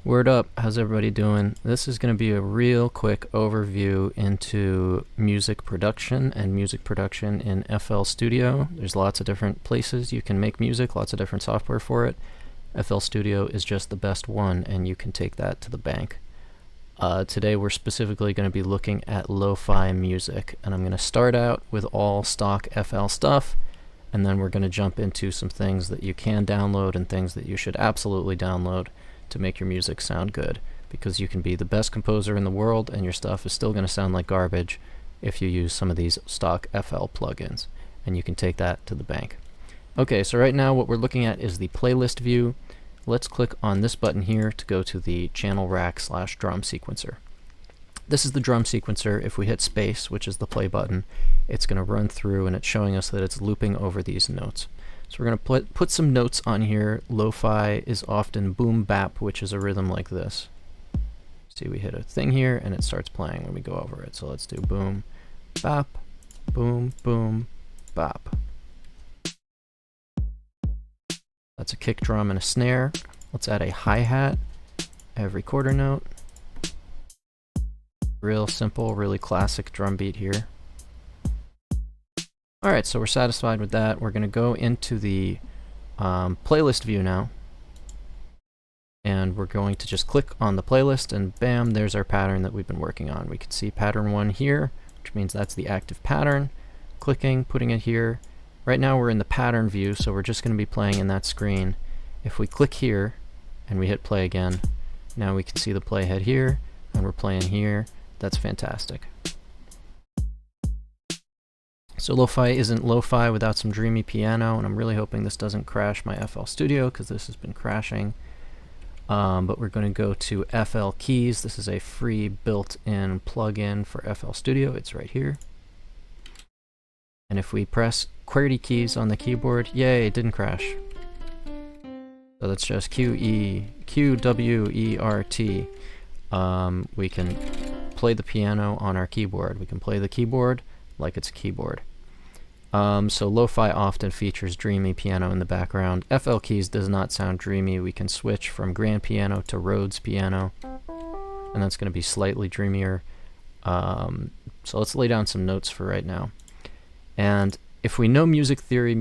Word up, how's everybody doing? This is going to be a real quick overview into music production and music production in FL Studio. There's lots of different places you can make music, lots of different software for it. FL Studio is just the best one, and you can take that to the bank. Today we're specifically going to be looking at lo-fi music, and I'm going to start out with all stock FL stuff, and then we're going to jump into some things that you can download and things that you should absolutely download to make your music sound good, because you can be the best composer in the world and your stuff is still going to sound like garbage if you use some of these stock FL plugins, and you can take that to the bank. Okay, so right now what we're looking at is the playlist view. Let's click on this button here to go to the channel rack/drum sequencer. This is the drum sequencer. If we hit space, which is the play button, it's going to run through and it's showing us that it's looping over these notes. So we're going to put some notes on here. Lo-fi is often boom bap, which is a rhythm like this. See, we hit a thing here and it starts playing when we go over it. So let's do boom bap, boom boom bap. That's a kick drum and a snare. Let's add a hi-hat every quarter note. Real simple, really classic drum beat here. Alright, so we're satisfied with that. We're going to go into the playlist view now. And we're going to just click on the playlist and bam, there's our pattern that we've been working on. We can see pattern 1 here, which means that's the active pattern. Clicking, putting it here. Right now we're in the pattern view, so we're just going to be playing in that screen. If we click here and we hit play again, now we can see the playhead here, and we're playing here. That's fantastic. So lo-fi isn't lo-fi without some dreamy piano, and I'm really hoping this doesn't crash my FL Studio because this has been crashing. But we're going to go to FL Keys. This is a free built-in plugin for FL Studio. It's right here. And if we press QWERTY keys on the keyboard, yay, it didn't crash. So that's just QWERT. We can play the piano on our keyboard. We can play the keyboard like it's a keyboard. So lo-fi often features dreamy piano in the background. FL Keys does not sound dreamy. We can switch from grand piano to Rhodes piano, and that's going to be slightly dreamier. So let's lay down some notes for right now. And if we know music theory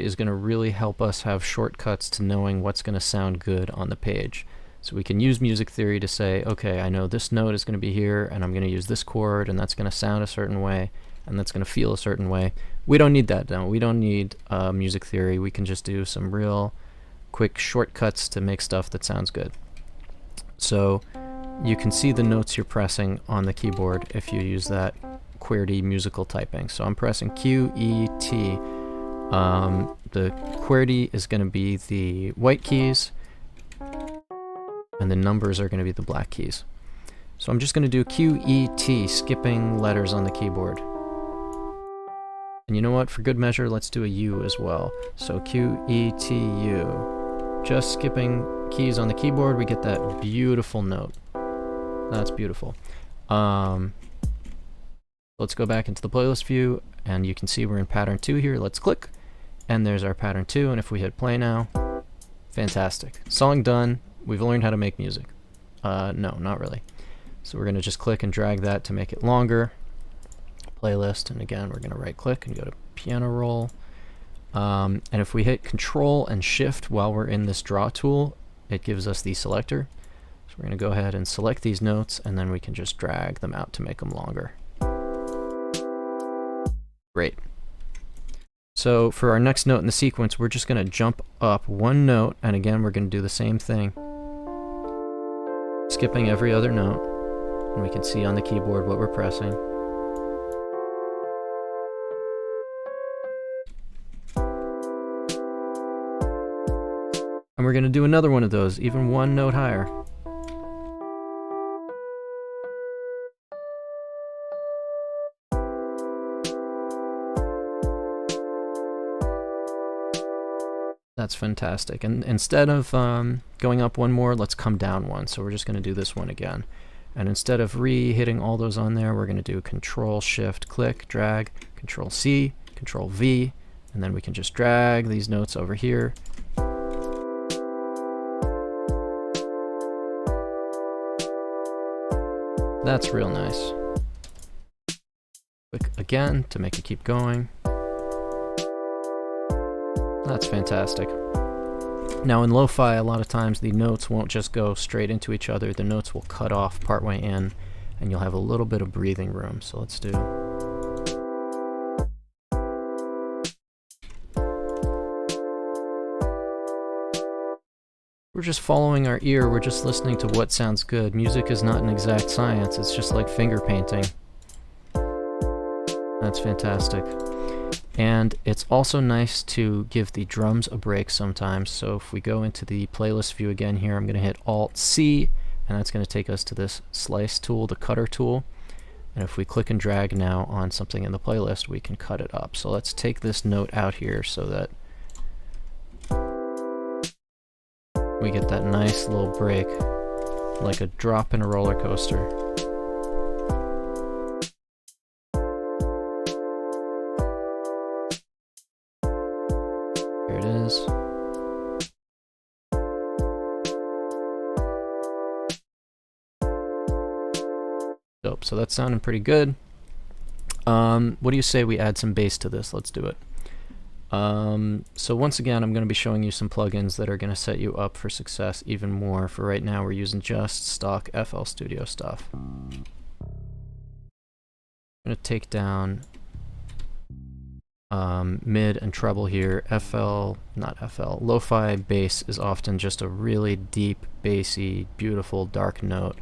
is going to really help us have shortcuts to knowing what's going to sound good on the page. So we can use music theory to say, okay, I know this note is going to be here, and I'm going to use this chord, and that's going to sound a certain way, and that's going to feel a certain way. We don't need that, though. We don't need music theory. We can just do some real quick shortcuts to make stuff that sounds good. So you can see the notes you're pressing on the keyboard if you use that QWERTY musical typing. So I'm pressing Q-E-T. The QWERTY is going to be the white keys, and the numbers are going to be the black keys. So I'm just going to do Q-E-T, skipping letters on the keyboard. And you know what? For good measure, let's do a U as well. So Q-E-T-U. Just skipping keys on the keyboard, we get that beautiful note. That's beautiful. Let's go back into the playlist view, and you can see we're in pattern 2 here. Let's click, and there's our pattern 2, and if we hit play now, fantastic. Song done. We've learned how to make music. No, not really. So we're going to just click and drag that to make it longer. Playlist, and again, we're going to right click and go to piano roll. And if we hit Control and Shift while we're in this draw tool, it gives us the selector. So we're going to go ahead and select these notes, and then we can just drag them out to make them longer. Great. So for our next note in the sequence, we're just going to jump up one note, and again, we're going to do the same thing, skipping every other note, and we can see on the keyboard what we're pressing. And we're going to do another one of those, even one note higher. That's fantastic. And instead of going up one more, let's come down one. So we're just going to do this one again. And instead of hitting all those on there, we're going to do Control, Shift, click, drag, Control C, Control V, and then we can just drag these notes over here. That's real nice. Click again to make it keep going. That's fantastic. Now in lo-fi, a lot of times the notes won't just go straight into each other. The notes will cut off partway in, and you'll have a little bit of breathing room. So let's do... We're just following our ear. We're just listening to what sounds good. Music is not an exact science. It's just like finger painting. That's fantastic. And it's also nice to give the drums a break sometimes. So if we go into the playlist view again here, I'm going to hit Alt-C, and that's going to take us to this slice tool, the cutter tool. And if we click and drag now on something in the playlist, we can cut it up. So let's take this note out here so that we get that nice little break, like a drop in a roller coaster. Here it is. Dope, so that's sounding pretty good. What do you say we add some bass to this? Let's do it. So once again, I'm going to be showing you some plugins that are going to set you up for success even more. For right now, we're using just stock FL Studio stuff. I'm going to take down mid and treble here. Lo-fi bass is often just a really deep, bassy, beautiful, dark note.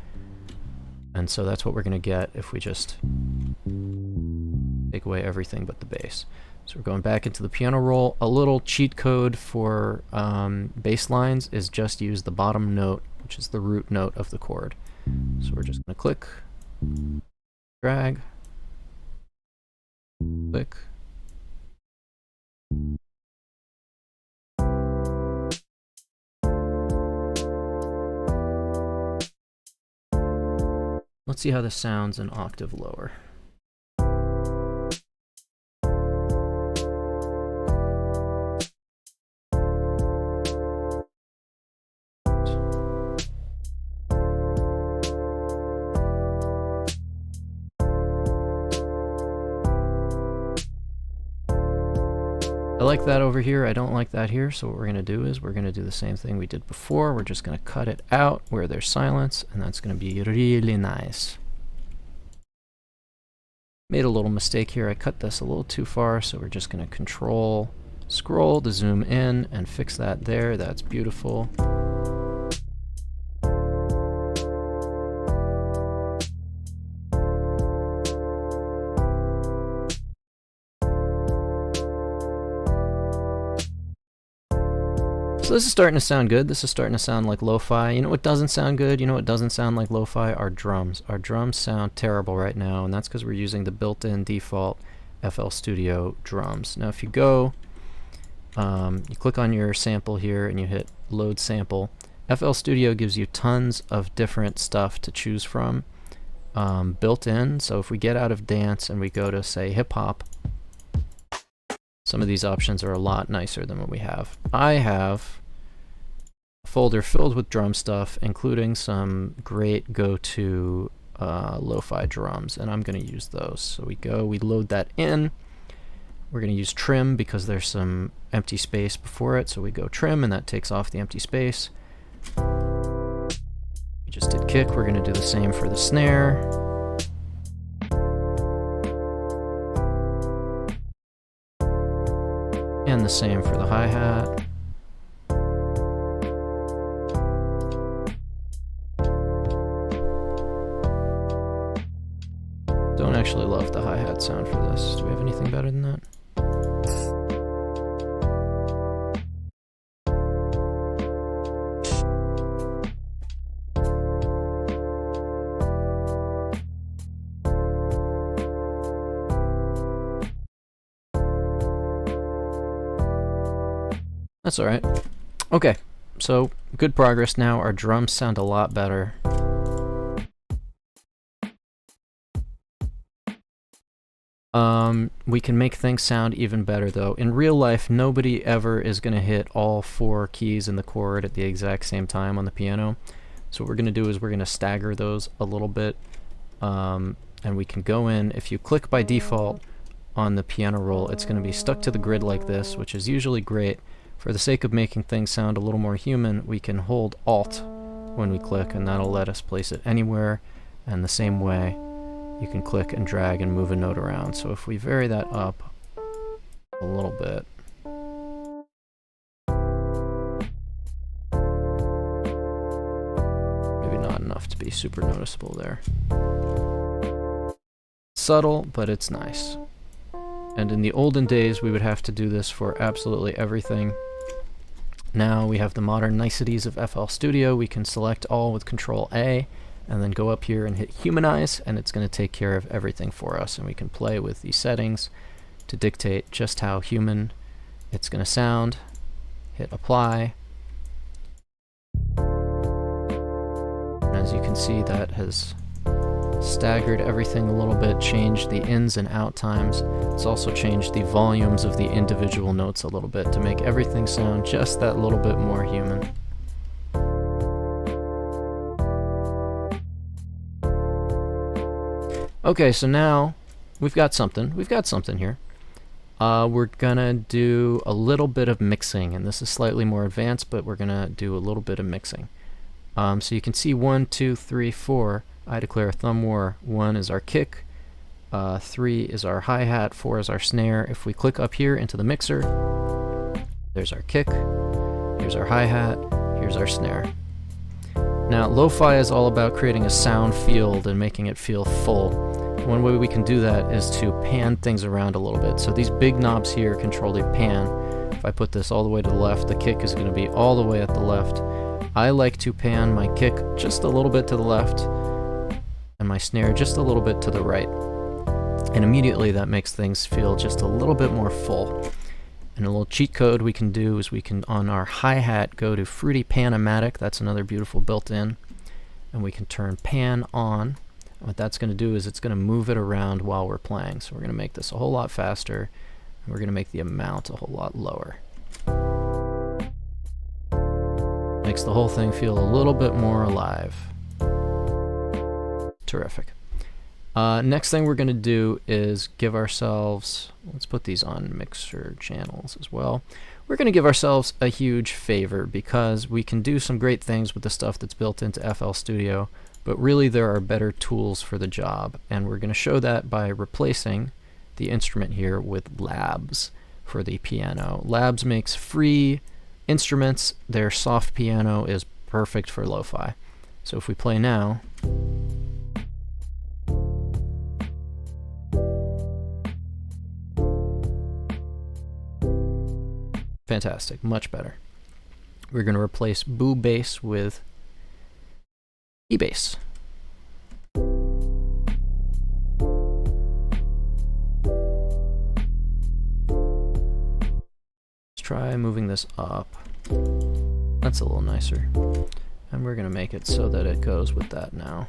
And so that's what we're going to get if we just take away everything but the bass. So we're going back into the piano roll. A little cheat code for bass lines is just use the bottom note, which is the root note of the chord. So we're just going to click, drag, click. Let's see how this sounds an octave lower. I like that over here, I don't like that here, so what we're going to do is we're going to do the same thing we did before. We're just going to cut it out where there's silence, and that's going to be really nice. Made a little mistake here, I cut this a little too far, so we're just going to control scroll to zoom in and fix that there. That's beautiful. So this is starting to sound good. This is starting to sound like lo-fi. You know what doesn't sound good? You know what doesn't sound like lo-fi? Our drums. Our drums sound terrible right now, and that's because we're using the built-in default FL Studio drums. Now if you go, you click on your sample here and you hit load sample. FL Studio gives you tons of different stuff to choose from built in. So if we get out of dance and we go to, say, hip-hop, some of these options are a lot nicer than what we have. I have a folder filled with drum stuff, including some great go-to lo-fi drums, and I'm going to use those. So we load that in. We're going to use trim because there's some empty space before it, so we go trim, and that takes off the empty space. We just did kick. We're going to do the same for the snare. And the same for the hi-hat. Don't actually love the hi-hat sound for this. Do we have anything better than that? That's alright. Okay, so good progress now. Our drums sound a lot better. We can make things sound even better though. In real life, nobody ever is going to hit all 4 keys in the chord at the exact same time on the piano. So what we're going to do is we're going to stagger those a little bit. and we can go in. If you click by default on the piano roll, it's going to be stuck to the grid like this, which is usually great. For the sake of making things sound a little more human, we can hold Alt when we click, and that'll let us place it anywhere. And the same way, you can click and drag and move a note around. So if we vary that up a little bit, maybe not enough to be super noticeable there. Subtle, but it's nice. And in the olden days, we would have to do this for absolutely everything. Now we have the modern niceties of FL Studio. We can select all with Control A, and then go up here and hit Humanize, and it's going to take care of everything for us. And we can play with these settings to dictate just how human it's going to sound. Hit Apply. And as you can see, that has staggered everything a little bit, changed the ins and out times. It's also changed the volumes of the individual notes a little bit to make everything sound just that little bit more human. Okay, so now we've got something. We've got something here. We're gonna do a little bit of mixing, and this is slightly more advanced, but we're gonna do a little bit of mixing. So you can see 1, 2, 3, 4. I declare a thumb war. 1 is our kick, 3 is our hi-hat, 4 is our snare. If we click up here into the mixer, there's our kick, here's our hi-hat, here's our snare. Now, lo-fi is all about creating a sound field and making it feel full. One way we can do that is to pan things around a little bit. So these big knobs here control the pan. If I put this all the way to the left, the kick is going to be all the way at the left. I like to pan my kick just a little bit to the left, and my snare just a little bit to the right. And immediately that makes things feel just a little bit more full. And a little cheat code we can do is we can, on our hi-hat, go to Fruity Pan-O-Matic. That's another beautiful built-in. And we can turn pan on. And what that's going to do is it's going to move it around while we're playing. So we're going to make this a whole lot faster, and we're going to make the amount a whole lot lower. Makes the whole thing feel a little bit more alive. Terrific. Next thing we're going to do is give ourselves, let's put these on mixer channels as well. We're going to give ourselves a huge favor, because we can do some great things with the stuff that's built into FL Studio, but really there are better tools for the job, and we're going to show that by replacing the instrument here with Labs for the piano. Labs makes free instruments. Their soft piano is perfect for lo-fi. So if we play now, fantastic, much better. We're going to replace Boo Bass with E-Bass. Let's try moving this up. That's a little nicer. And we're going to make it so that it goes with that now.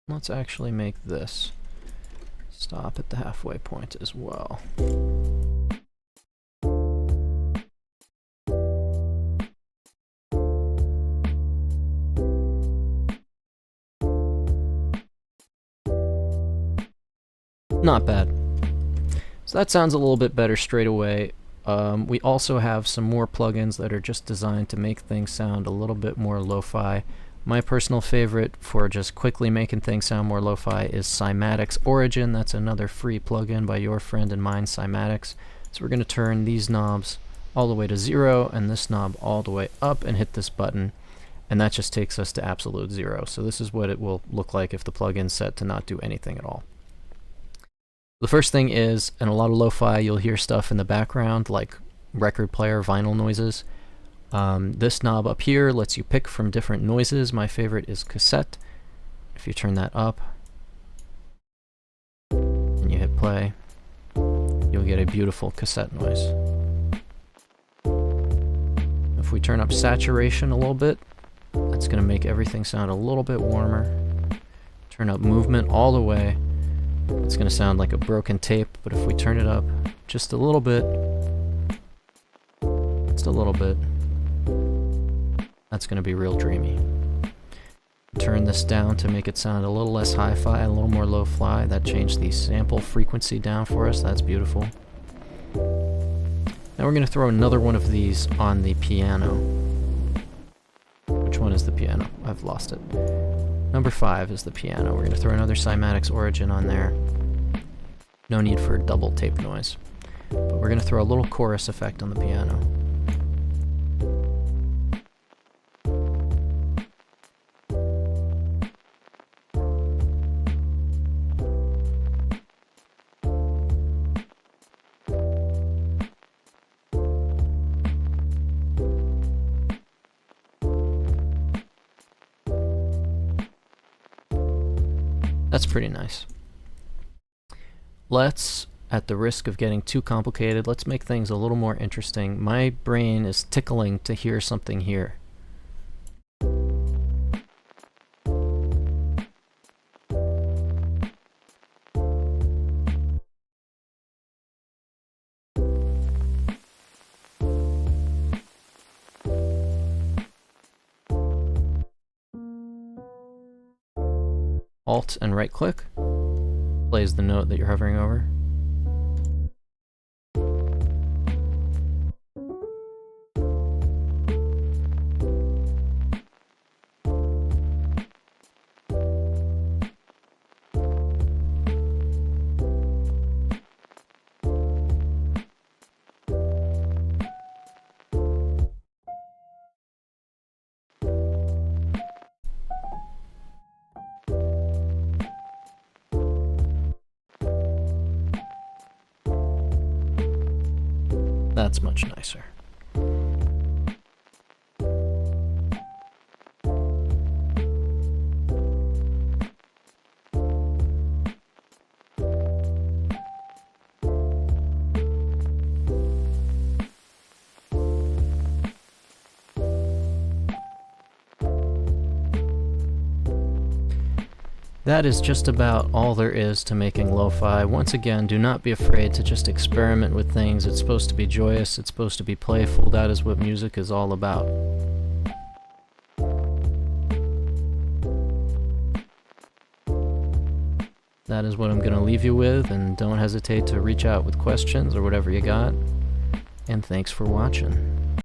Let's actually make this stop at the halfway point as well. Not bad. So that sounds a little bit better straight away. We also have some more plugins that are just designed to make things sound a little bit more lo-fi. My personal favorite for just quickly making things sound more lo-fi is Cymatics Origin. That's another free plugin by your friend and mine, Cymatics. So we're going to turn these knobs all the way to 0 and this knob all the way up and hit this button, and that just takes us to absolute 0. So this is what it will look like if the plugin's set to not do anything at all. The first thing is, in a lot of lo-fi, you'll hear stuff in the background like record player vinyl noises. This knob up here lets you pick from different noises. My favorite is cassette. If you turn that up and you hit play, you'll get a beautiful cassette noise. If we turn up saturation a little bit, that's going to make everything sound a little bit warmer. Turn up movement all the way. It's going to sound like a broken tape, but if we turn it up just a little bit, That's going to be real dreamy. Turn this down to make it sound a little less hi-fi, a little more lo-fi. That changed the sample frequency down for us. That's beautiful. Now we're going to throw another one of these on the piano. Which one is the piano? I've lost it. Number 5 is the piano. We're going to throw another Cymatics Origin on there. No need for double tape noise. But we're going to throw a little chorus effect on the piano. That's pretty nice. Let's, at the risk of getting too complicated, let's make things a little more interesting. My brain is tickling to hear something here. Alt and right click plays the note that you're hovering over. That's much nicer. That is just about all there is to making lo-fi. Once again, do not be afraid to just experiment with things. It's supposed to be joyous, it's supposed to be playful. That is what music is all about. That is what I'm going to leave you with, and don't hesitate to reach out with questions or whatever you got. And thanks for watching.